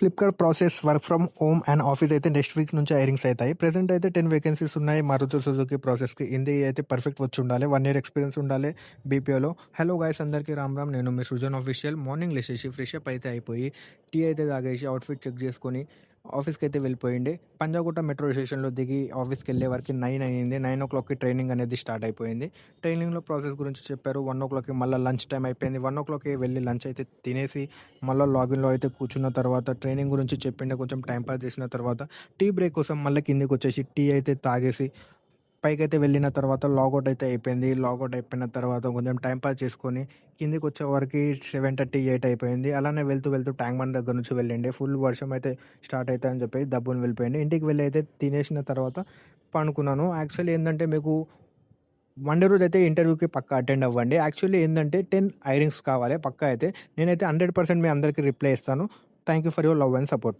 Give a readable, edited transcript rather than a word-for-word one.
Flipkart process work from home and office అయితే next week నుంచి hirings అయితాయి. Present అయితే 10 వేకెన్సీస్ ఉన్నాయి. మారుతి సుజుకి ప్రాసెస్‌కి. హిందీ అయితే పర్ఫెక్ట్ వచ్చుండాలి. 1 ఇయర్ ఎక్స్‌పీరియన్స్ ఉండాలి బీపీఓలో. హలో గైస్ అందరికీ రామ్ రామ్. నేను మీ సృజన్ ఆఫీషియల్. మార్నింగ్ లేచేసి ఫ్రెష్ అప్ అయితే అయిపోయి, టీ అయితే తాగేసి, అవుట్‌ఫిట్ చెక్ చేసుకొని ఆఫీస్‌కి అయితే వెళ్ళిపోయిండే. పంజాగుట్ట మెట్రో స్టేషన్‌లో దిగి ఆఫీస్‌కెళ్ళే వరకి 9 అయింది. 9:00కి ట్రైనింగ్ అనేది స్టార్ట్ అయిపోయింది. ట్రైనింగ్‌లో ప్రాసెస్ గురించి చెప్పారు. 1:00కి మళ్ళీ లంచ్ టైమ్ అయిపోయింది. 1:00కి వెళ్ళి లంచ్ అయితే తినేసి మళ్ళీ లాగిన్‌లో అయితే కూర్చున్న తర్వాత ట్రైనింగ్ గురించి చెప్పిండే. కొంచెం టైం పాస్ చేసిన తర్వాత టీ బ్రేక్ కోసం మళ్ళీ కిందకొచ్చేసి టీ అయితే తాగేసి పైకైతే వెళ్ళిన తర్వాత లాగౌట్ అయితే అయిపోయింది. లాగౌట్ అయిపోయిన తర్వాత కొంచెం టైం పాస్ చేసుకొని కిందకొచ్చేవరకి 7:30, 8 అయిపోయింది. అలానే వెళ్తూ ట్యాంక్ బండ్ దగ్గర నుంచి వెళ్ళిండే. ఫుల్ వర్షం అయితే స్టార్ట్ అయితదని చెప్పి దబ్బున వెళ్ళిపోయింది. ఇంటికి వెళ్ళి అయితే తినేసిన తర్వాత పనుకున్నాను. యాక్చువల్లీ ఏందంటే మీకు మండే రోజైతే ఇంటర్వ్యూకి పక్కా అటెండ్ అవ్వండి. యాక్చువల్లీ ఏందంటే 10 హైరింగ్స్ కావాలి పక్కా అయితే. నేనైతే 100% మీ అందరికీ రిప్లై ఇస్తాను. Thank you for your love and support.